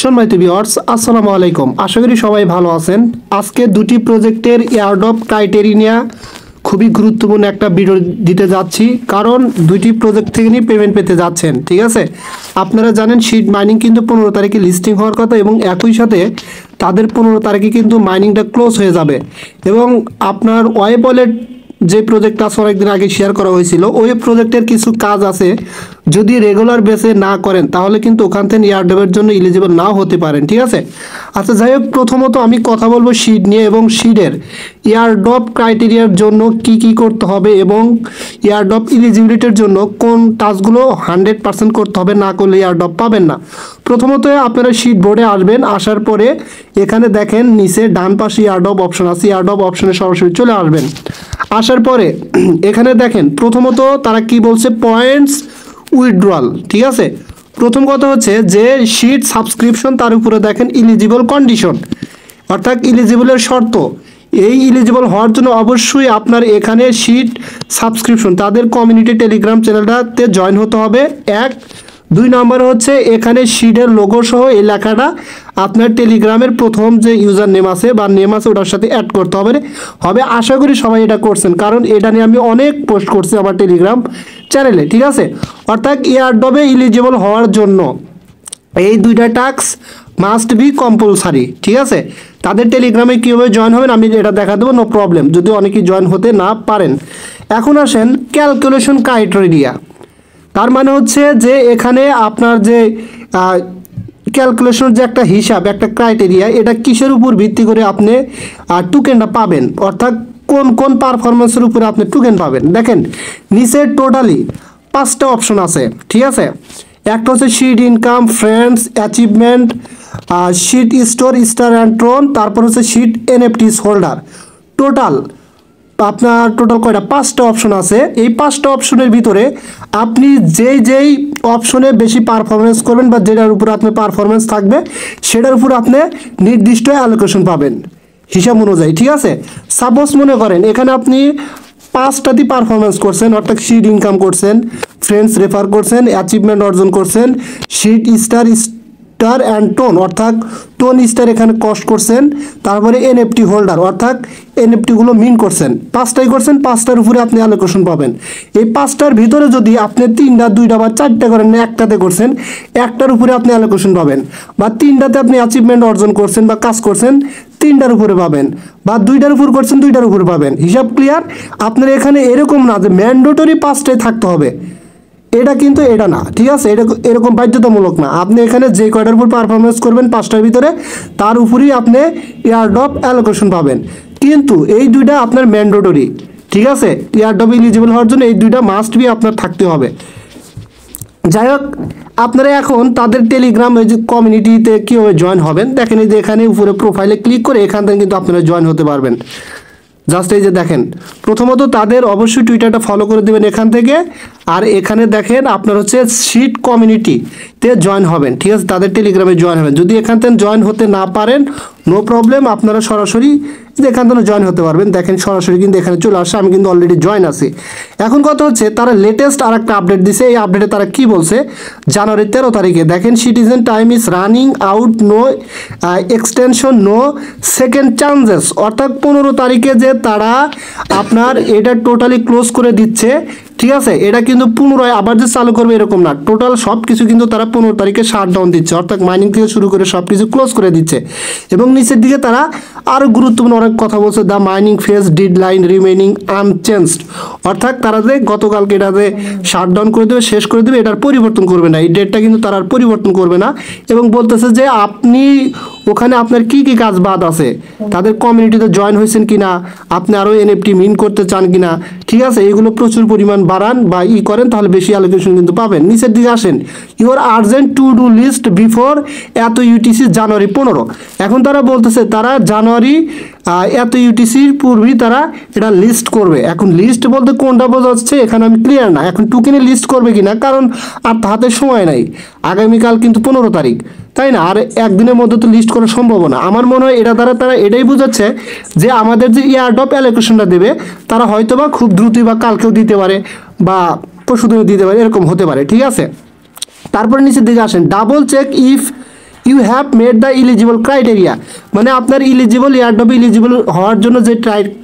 সম্মানিত ভিউয়ার্স, আসসালামু আলাইকুম। আশা করি সবাই ভালো আছেন। আজকে দুটি প্রজেক্টের এয়ারড্রপ ক্রাইটেরিয়া খুবই গুরুত্বপূর্ণ একটা ভিডিও দিতে যাচ্ছি, কারণ দুটি প্রজেক্ট থেকে নিয়ে পেমেন্ট পেতে যাচ্ছেন। ঠিক আছে, আপনারা জানেন শিট মাইনিং কিন্তু 15 তারিখে লিস্টিং হওয়ার কথা এবং একই সাথে তাদের 15 তারিখে কিন্তু মাইনিংটা ক্লোজ হয়ে যাবে। এবং আপনার ওয়েব ওয়ালেট যে প্রজেক্ট আছে অনেকদিন আগে শেয়ার করা হয়েছিল, ওই প্রজেক্টের কিছু কাজ আছে, যদি রেগুলার বেসে না করেন তাহলে কিন্তু ওখান থেকে এয়ারড্রপের জন্য এলিজিবল নাও হতে পারেন। ঠিক আছে, আচ্ছা যাই হোক, প্রথমত আমি কথা বলবো শিট নিয়ে এবং শিটের এয়ারড্রপ ক্রাইটেরিয়ার জন্য কি কি করতে হবে এবং এয়ারড্রপ এলিজিবিলিটির জন্য কোন টাস্কগুলো 100% করতে হবে, না করলে এয়ারড্রপ পাবেন না। প্রথমত আপনারা শিট বোর্ডে আসবেন, আসার পরে এখানে দেখেন নিচে ডান পাশে এয়ারড্রপ অপশন আছে, এয়ারড্রপ অপশনে সরাসরি চলে আসবেন। আসার পরে এখানে দেখেন প্রথমত তারা কি বলছে, পয়েন্টস উইথড্রয়াল। ঠিক আছে, প্রথম কথা হচ্ছে যে শিট সাবস্ক্রিপশন, তার উপরে দেখেন ইলিজিবল কন্ডিশন, অর্থাৎ ইলিজিবলের শর্ত। এই ইলিজিবল হওয়ার জন্য অবশ্যই আপনার এখানে শিট সাবস্ক্রিপশন তাদের কমিউনিটি টেলিগ্রাম চ্যানেলটাতে জয়েন হতে হবে। 1 2 নম্বর হচ্ছে এখানে শিটের লোগো সহ এই লেখাটা আপনার টেলিগ্রামের প্রথম যে ইউজার নেম আছে বা নেম আছে ওটার সাথে অ্যাড করতে হবে। আশা করি সবাই এটা করছেন, কারণ এটা নিয়ে আমি অনেক পোস্ট করছি আমার টেলিগ্রাম চ্যানেলে। ঠিক আছে, অর্থাৎ এয়ারড্রপে এলিজিবল হওয়ার জন্য এই দুইটা টাস্ক মাস্ট বি কম্পালসারি। ঠিক আছে, তাদের টেলিগ্রামে কীভাবে জয়েন হবেন আমি এটা দেখা দেবো, নো প্রবলেম, যদি অনেকেই জয়েন হতে না পারেন। এখন আসেন ক্যালকুলেশন ক্রাইটেরিয়া। তার মানে হচ্ছে যে এখানে আপনার যে ক্যালকুলেশন যে একটা হিসাব, একটা ক্রাইটেরিয়া, এটা কিসের উপর ভিত্তি করে আপনি টোকেনটা পাবেন, অর্থাৎ কোন কোন পারফরমেন্সের উপরে আপনি টোকেন পাবেন। দেখেন নিচে টোটালি 5টা অপশন আছে। ঠিক আছে, একটা হচ্ছে sheet income, friends, achievement, sheet store, star and Tron, তারপর হচ্ছে শিট এনএফটিস হোল্ডার। আপনার টোটাল কয়টা, 5টা অপশন আছে। এই 5টা অপশনের ভিতরে আপনি যেই অপশনে বেশি পারফরমেন্স করবেন বা যেটার উপরে আপনার পারফরমেন্স থাকবে সেটার উপর আপনি নির্দিষ্ট অ্যালোকেশন পাবেন হিসাব অনুযায়ী। ঠিক আছে, সাপোজ মনে করেন এখানে আপনি 5টাতে পারফরমেন্স করছেন, অর্থাৎ শিট ইনকাম করছেন, ফ্রেন্ডস রেফার করছেন, অ্যাচিভমেন্ট অর্জন করছেন, শিট স্টার অ্যান্ড টোন, অর্থাৎ টোন স্টার এখানে কস্ট করছেন, তারপরে এনএফটি হোল্ডার অর্থাৎ এনএফটিগুলো মিন করছেন, 5টাই করছেন, 5টার উপরে আপনি অ্যালোকেশন পাবেন। এই 5টার ভিতরে যদি আপনি 3টা 2টা বা 4টা করেন, একটাতে করছেন, একটার উপরে আপনি অ্যালোকেশন পাবেন, বা 3টাতে আপনি অ্যাচিভমেন্ট অর্জন করছেন বা কাজ করছেন, 3টার উপরে পাবেন, বা 2টার উপর করছেন, 2টার উপরে পাবেন। হিসাব ক্লিয়ার? আপনার এখানে এরকম না যে ম্যান্ডেটরি 5টাই থাকতে হবে, এটা কিন্তু এটা না। ঠিক আছে, এটা এরকম বাধ্যতামূলক না। আপনি এখানে যে কয়টার উপর পারফরমেন্স করবেন 5টার ভিতরে তার উপরেই আপনি এয়ারড্রপ অ্যালোকেশন পাবেন, কিন্তু এই দুইটা আপনার ম্যান্ডেটরি। ঠিক আছে, এয়ারড্রপ এলিজিবল হওয়ার জন্য এই দুইটা মাস্ট বি আপনার থাকতে হবে। যাই হোক, আপনারা এখন তাদের টেলিগ্রাম ওই যে কমিউনিটিতে কীভাবে জয়েন হবেন দেখেন, এই যে এখানে উপরে প্রোফাইলে ক্লিক করে এখান থেকে কিন্তু আপনারা জয়েন হতে পারবেন। জাস্ট এই যে দেখেন, প্রথমত তাদের অবশ্যই টুইটারটা ফলো করে দেবেন এখান থেকে, আর এখানে দেখেন আপনার হচ্ছে শিট কমিউনিটিতে জয়েন হবেন। ঠিক আছে, তাদের টেলিগ্রামে জয়েন হবেন। যদি এখান থেকে জয়েন হতে না পারেন নো প্রবলেম, আপনারা সরাসরি এখান থেকে জয়েন হতে পারবেন। দেখেন সরাসরি কিন্তু এখানে চলে আসে, আমি কিন্তু অলরেডি জয়েন আছি। এখন কথা হচ্ছে তারা লেটেস্ট আর একটা আপডেট দিছে। এই আপডেটে তারা কি বলছে, জানুয়ারি 13 তারিখে দেখেন, citizen time is running out, no extension, no second chances, অর্থাৎ 15 তারিখে যে তারা আপনার এটা টোটালি ক্লোজ করে দিচ্ছে। ঠিক আছে, এটা কিন্তু পুনরায় আবার যে চালু করবে এরকম না, টোটাল সব কিছু কিন্তু তারা 15 তারিখে শাটডাউন দিচ্ছে, অর্থাৎ মাইনিং থেকে শুরু করে সব কিছু ক্লোজ করে দিচ্ছে। এবং নিচের দিকে তারা আরও গুরুত্বপূর্ণ অনেক কথা বলছে, the mining phase deadline remaining unchanged, অর্থাৎ তারা যে গতকালকে এটাতে শাটডাউন করে দেবে, শেষ করে দেবে, এটার পরিবর্তন করবে না, এই ডেটটা কিন্তু তারা আর পরিবর্তন করবে না। এবং বলতেছে যে আপনি ওখানে আপনার কি কি কাজ বাদ আছে, তাদের কমিউনিটিতে জয়েন হয়েছেন কিনা, আপনি আরও এনএফটি মিন করতে চান কিনা। ঠিক আছে, এগুলো প্রচুর পরিমাণ বাড়ান বা করেন, তাহলে বেশি অ্যালোকেশন কিন্তু পাবেন। নিচের দিকে আসেন, your urgent to do list before eight UTC January 15। এখন তারা বলতেছে তারা জানুয়ারি এত ইউটিসির পূর্বেই তারা এটা লিস্ট করবে। এখন লিস্ট বলতে কোনটা বোঝাচ্ছে এখানে আমি ক্লিয়ার না, এখন টোকেনে লিস্ট করবে কিনা, কারণ আর হাতে সময় নাই, আগামীকাল কিন্তু 15 তারিখ, তাই না? আর একদিনের মধ্যে তো লিস্ট করা সম্ভব না। আমার মনে হয় এটা দ্বারা তারা এটাই বোঝাচ্ছে যে আমাদের যে এয়ারড্রপ অ্যালোকেশনটা দেবে তারা হয়তো বা খুব দ্রুতই বা কালকেও দিতে পারে বা পরশুদিনও দিতে পারে, এরকম হতে পারে। ঠিক আছে, তারপরে নিচের দিকে আসেন, double check if you have made the eligible criteria, মানে আপনার ইলিজিবল এয়ারড্রপে ইলিজিবল হওয়ার জন্য যে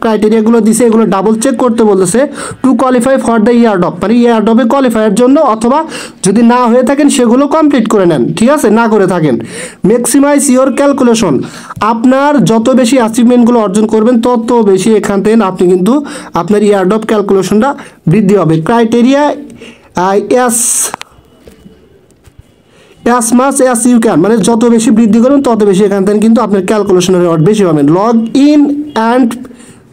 ক্রাইটেরিয়াগুলো দিছে এগুলো ডাবল চেক করতে বলতেছে to qualify for the airdrop, মানে এয়ারড্রপে কোয়ালিফাইয়ের জন্য, অথবা যদি না হয়ে থাকেন সেগুলো কমপ্লিট করে নেন, ঠিক আছে, না করে থাকেন। ম্যাক্সিমাইজ ইওর ক্যালকুলেশন, আপনার যত বেশি অ্যাচিভমেন্টগুলো অর্জন করবেন তত বেশি এখান থেকে আপনি কিন্তু আপনার এয়ারড্রপ ক্যালকুলেশনটা বৃদ্ধি হবে। Criteria as much as you can, মানে যত বেশি বৃদ্ধি করবেন তত বেশি এখান থেকে কিন্তু আপনার ক্যালকুলেশনের রেওয়ার্ড বেশি পাবেন। Log in and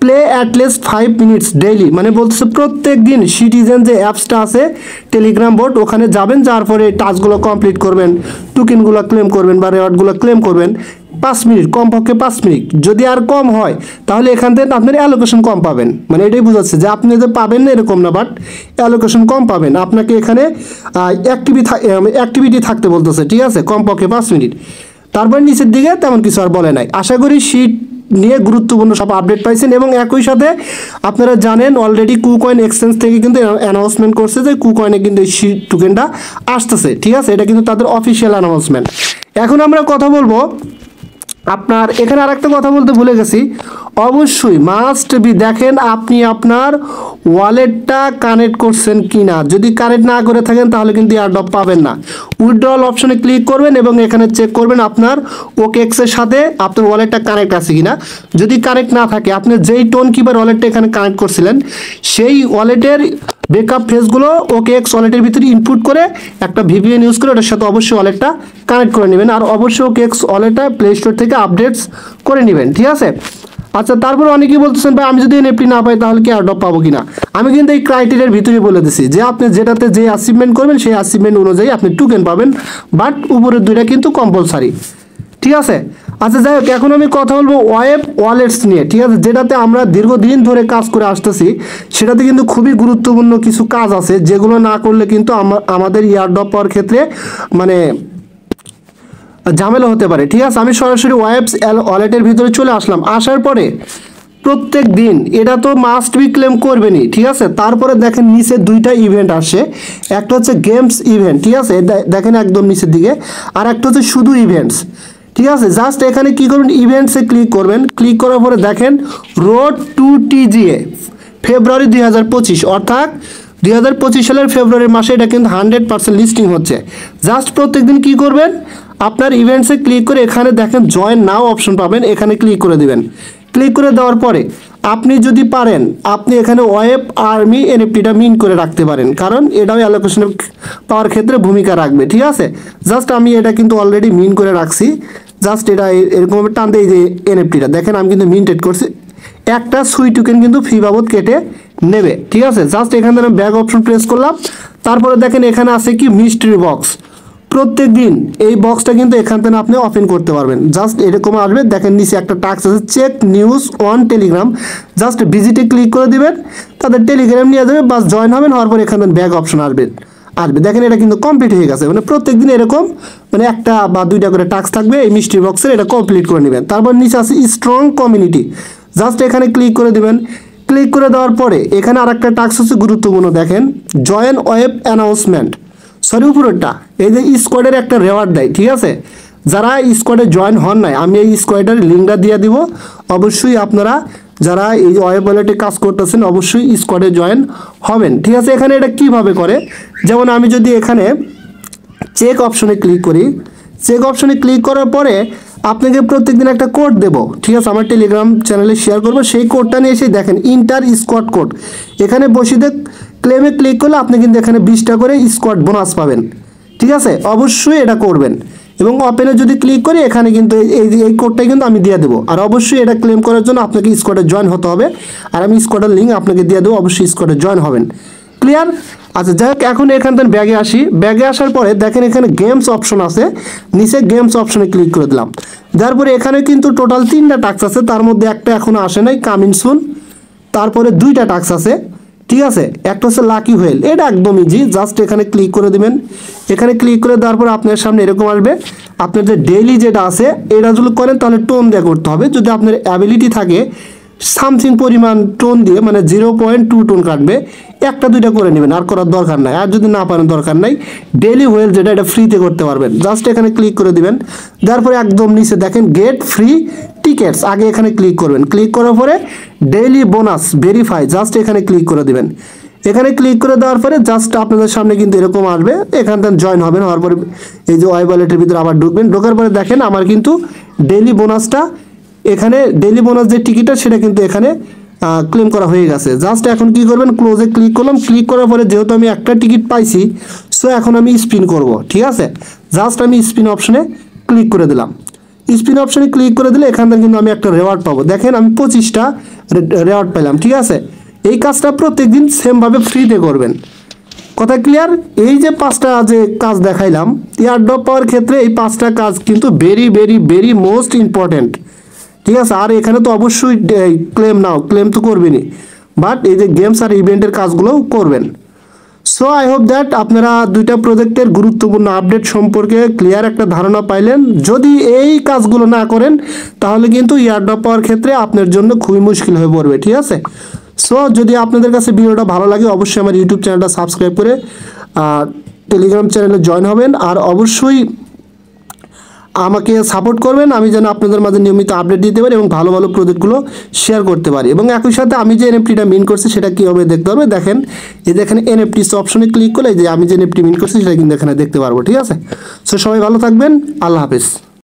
play at least 5 minutes daily, মানে বলতেছে প্রত্যেক দিন সিটিজেন যে অ্যাপসটা আছে টেলিগ্রাম বোর্ড, ওখানে যাবেন, যার পরে টাস্কগুলো কমপ্লিট করবেন, টোকেনগুলো ক্লেম করবেন বা রেওয়ার্ডগুলো ক্লেম করবেন 5 মিনিট, কমপক্ষে 5 মিনিট। যদি আর কম হয় তাহলে এখান থেকে আপনার অ্যালোকেশন কম পাবেন, মানে এটাই বোঝাচ্ছে যে আপনি যে পাবেন না এরকম না, বাট অ্যালোকেশন কম পাবেন। আপনাকে এখানে অ্যাক্টিভিটি থাকতে বলতেছে, ঠিক আছে, কমপক্ষে 5 মিনিট। তারপর নিচের দিকে তেমন কিছু আর বলে নাই। আশা করি শীট নিয়ে গুরুত্বপূর্ণ সব আপডেট পাইছেন, এবং একই সাথে আপনারা জানেন অলরেডি কুকয়েন এক্সচেঞ্জ থেকে কিন্তু অ্যানাউন্সমেন্ট করছে যে কুকয়েনে কিন্তু এই শীট টোকেনটা আসতেছে, ঠিক আছে, এটা কিন্তু তাদের অফিসিয়াল অ্যানাউন্সমেন্ট। এখন আমরা কথা বলবো আপনার এখানে আরেকটা কথা বলতে ভুলে গেছি, অবশ্যই মাস্ট বি দেখেন আপনি আপনার ওয়ালেটটা কানেক্ট করছেন কিনা। যদি কানেক্ট না করে থাকেন তাহলে কিন্তু এয়ারড্রপ পাবেন না। উইথড্রল অপশনে ক্লিক করবেন এবং এখানে চেক করবেন আপনার ওকেএক্সের সাথে আপনার ওয়ালেটটা কানেক্ট আছে কিনা। যদি কানেক্ট না থাকে, আপনি যেই টোন কিপার ওয়ালেটটা এখানে কানেক্ট করছিলেন সেই ওয়ালেটের ব্যাকআপ ফেসগুলো ওকেএক্স ওয়ালেটের ভিতরে ইনপুট করে একটা ভিপিএন ইউজ করে ওটার সাথে অবশ্যই ওয়ালেটটা কানেক্ট করে নেবেন, আর অবশ্যই ওকেএক্স ওয়ালেটটা প্লে স্টোর থেকে আপডেটস করে নেবেন, ঠিক আছে। আচ্ছা, তারপর অনেকেই বলতেছেন ভাই আমি যদি এনএফটি না পাই তাহলে কি এয়ারড্রপ পাবো কিনা। আমি কিন্তু এই ক্রাইটেরিয়ার ভিতরে বলে দিছি যে আপনি যেটাতে যে অ্যাচিভমেন্ট করবেন সেই অ্যাচিভমেন্ট অনুযায়ী আপনি টোকেন পাবেন, বাট উপরের দুইটা কিন্তু কম্পালসারি, ঠিক আছে। আচ্ছা যাই হোক, এখন আমি কথা বলবো ওয়েব ওয়ালেটস নিয়ে, ঠিক আছে, যেটাতে আমরা দীর্ঘদিন ধরে কাজ করে আসতেছি। সেটাতে কিন্তু খুবই গুরুত্বপূর্ণ কিছু কাজ আছে যেগুলো না করলে কিন্তু আমাদের এয়ারড্রপ পাওয়ার ক্ষেত্রে মানে ঝামেলা হতে পারে, ঠিক আছে। আমি সরাসরি ওয়েবস ওয়ালেটের ভিতরে চলে আসলাম। আসার পরে প্রত্যেক দিন এটা তো মাস্ট বি ক্লেম করবেনই, ঠিক আছে। তারপরে দেখেন নিচে দুইটা ইভেন্ট আসে, একটা হচ্ছে গেমস ইভেন্ট, ঠিক আছে, দেখেন একদম নিচের দিকে, আর একটা হচ্ছে শুধু ইভেন্টস, ঠিক আছে। জাস্ট এখানে কি করবেন, ইভেন্টসে ক্লিক করবেন। ক্লিক করার পরে দেখেন রোড টু টিজিএ ফেব্রুয়ারি 2025, অর্থাৎ 2025 সালের ফেব্রুয়ারি মাসে এটা কিন্তু 100% লিস্টিং হচ্ছে। জাস্ট প্রত্যেকদিন কি করবেন, আপনার ইভেন্টসে ক্লিক করে এখানে দেখেন জয়েন নাও অপশন পাবেন, এখানে ক্লিক করে দিবেন। ক্লিক করে দেওয়ার পরে আপনি যদি পারেন আপনি এখানে ওয়েব আর্মি এনএফটিটা মিন করে রাখতে পারেন, কারণ এটাও অ্যালোকেশন পাওয়ার ক্ষেত্রে ভূমিকা রাখবে, ঠিক আছে। জাস্ট আমি এটা কিন্তু অলরেডি মিন করে রাখছি। জাস্ট এটা এরকমভাবে টানতে, এই যে এনএফটিটা দেখেন আমি কিন্তু মিনটেড করছি, একটা সুই টোকেন কিন্তু ফি বাবদ কেটে নেবে, ঠিক আছে। জাস্ট এখান থেকে ব্যাক অপশন প্রেস করলাম। তারপরে দেখেন এখানে আছে কি মিস্ট্রি বক্স, প্রত্যেক দিন এই বক্সটা কিন্তু এখান থেকে আপনি ওপেন করতে পারবেন। জাস্ট এরকম আসবে, দেখেন নিচে একটা টাস্ক আছে check news on Telegram, just ভিজিটে ক্লিক করে দিবেন, তাদের টেলিগ্রাম নিয়ে যাবে, বাস জয়েন হবেন, হওয়ার পর এখানে ব্যাক অপশন আসবে। দেখেন এটা কিন্তু কমপ্লিট হয়ে গেছে, মানে প্রত্যেক দিন এরকম মানে একটা বা দুইটা করে টাস্ক থাকবে এই মিস্ট্রি বক্সের, এটা কমপ্লিট করে নেবেন। তারপর নিচে আছে স্ট্রং কমিউনিটি, জাস্ট এখানে ক্লিক করে দিবেন। ক্লিক করে দেওয়ার পরে এখানে আর একটা টাস্ক হচ্ছে গুরুত্বপূর্ণ, দেখেন জয়েন ওয়েব অ্যানাউন্সমেন্ট, সরি উপরেরটা, এই যে স্কোয়াডের একটা রেওয়ার্ড দেয়, ঠিক আছে। যারা স্কোয়াডে জয়েন হন নাই, আমি এই স্কোয়াডের লিঙ্কটা দিয়ে দিব, অবশ্যই আপনারা যারা এই ওয়েব ওয়ালেটে কাজ করতেছেন অবশ্যই স্কোয়াডে জয়েন হবেন, ঠিক আছে। এখানে এটা কিভাবে করে, যেমন আমি যদি এখানে চেক অপশনে ক্লিক করি, চেক অপশনে ক্লিক করার পরে আপনাকে প্রত্যেকদিন একটা কোড দেবো, ঠিক আছে, আমার টেলিগ্রাম চ্যানেলে শেয়ার করবো, সেই কোডটা নিয়ে এসে দেখেন ইন্টার স্কোয়াড কোড, এখানে বসিয়ে ক্লেমে ক্লিক করলে আপনি কিন্তু এখানে 20টা করে স্কোয়াড বোনাস পাবেন, ঠিক আছে। অবশ্যই এটা করবেন। এবং ওপেনে যদি ক্লিক করি এখানে কিন্তু এই কোডটাই কিন্তু আমি দিয়ে দেবো, আর অবশ্যই এটা ক্লেম করার জন্য আপনাকে স্কোয়াডে জয়েন হতে হবে, আর আমি স্কোয়াডের লিঙ্ক আপনাকে দিয়ে দেবো, অবশ্যই স্কোয়াডে জয়েন হবেন, ক্লিয়ার। আচ্ছা যাই হোক, এখন এখান থেকে ব্যাগে আসি। ব্যাগে আসার পরে দেখেন এখানে গেমস অপশন আছে, নিচে গেমস অপশনে ক্লিক করে দিলাম। তারপরে এখানে কিন্তু টোটাল 3টা টাস্ক আছে, তার মধ্যে একটা এখনো আসে নাই, কামিং সুন। তারপরে 2টা টাস্ক আছে, ঠিক আছে, একটা হচ্ছে লাকি হুইল, এটা একদম ইজি, জাস্ট এখানে ক্লিক করে দিবেন। এখানে ক্লিক করে দেওয়ার পর আপনার সামনে এরকম আসবে, আপনার যে ডেইলি যেটা আছে এটা যদি করেন তাহলে টোন দিয়ে করতে হবে। যদি আপনার অ্যাবিলিটি থাকে সামথিং পরিমাণ টোন দিয়ে মানে 0.2 টোন কাটবে, একটা দুইটা করে নেবেন, আর করার দরকার নাই। আর যদি না পারেন দরকার নাই, ডেইলি ওয়েল যেটা এটা ফ্রিতে করতে পারবেন। জাস্ট এখানে ক্লিক করে দিবেন, তারপরে একদম নিচে দেখেন গেট ফ্রি টিকেটস, আগে এখানে ক্লিক করবেন। ক্লিক করার পরে ডেইলি বোনাস ভেরিফাই, জাস্ট এখানে ক্লিক করে দিবেন। এখানে ক্লিক করে দেওয়ার পরে জাস্ট আপনাদের সামনে কিন্তু এরকম আসবে, এখান থেকে জয়েন হবেন। হওয়ার পরে এই যে ওয়াই ওয়ালেটের ভিতরে আবার ঢুকবেন, ঢোকার পরে দেখেন আমার কিন্তু ডেইলি বোনাসটা এখানে, ডেইলি বোনাস যে টিকিটটা সেটা কিন্তু এখানে ক্লেম করা হয়ে গেছে। জাস্ট এখন কি করবেন, ক্লোজে ক্লিক করলাম। ক্লিক করার পরে যেহেতু আমি একটা টিকিট পাইছি, সো এখন আমি স্পিন করব, ঠিক আছে। জাস্ট আমি স্পিন অপশনে ক্লিক করে দিলাম। স্পিন অপশনে ক্লিক করে দিলে এখান থেকে কিন্তু আমি একটা রেওয়ার্ড পাবো। দেখেন আমি 25টা রেওয়ার্ড পেলাম, ঠিক আছে। এই কাজটা প্রত্যেকদিন সেমভাবে ফ্রিতে করবেন। কথা ক্লিয়ার? এই যে 5টা যে কাজ দেখাইলাম এয়ারড্রপ পাওয়ার ক্ষেত্রে, এই 5টা কাজ কিন্তু very very very most important, ঠিক আছে। আর এখানে তো অবশ্যই ক্লেম নাও, ক্লেম তো করবেনই, বাট এই যে গেমস আর ইভেন্টের কাজগুলোও করবেন। সো আই হোপ দ্যাট আপনারা দুইটা প্রজেক্টের গুরুত্বপূর্ণ আপডেট সম্পর্কে ক্লিয়ার একটা ধারণা পাইলেন। যদি এই কাজগুলো না করেন তাহলে কিন্তু এয়ারড্রপ পাওয়ার ক্ষেত্রে আপনার জন্য খুবই মুশকিল হয়ে পড়বে, ঠিক আছে। সো যদি আপনাদের কাছে ভিডিওটা ভালো লাগে অবশ্যই আমার ইউটিউব চ্যানেলটা সাবস্ক্রাইব করে টেলিগ্রাম চ্যানেলে জয়েন হবেন, আর অবশ্যই আমাকে সাপোর্ট করবেন, আমি যেন আপনাদের মাঝে নিয়মিত আপডেট দিতে পারি এবং ভালো ভালো প্রজেক্টগুলো শেয়ার করতে পারি। এবং একই সাথে আমি যে এনএফটিটা মিন করছি সেটা কীভাবে দেখতে হবে, দেখেন এই যে এখানে এনএফটিস অপশনে ক্লিক করলে যে আমি যে এনএফটি মিন করছি সেটা কিন্তু এখানে দেখতে পারবো, ঠিক আছে। সো সবাই ভালো থাকবেন, আল্লাহ হাফেজ।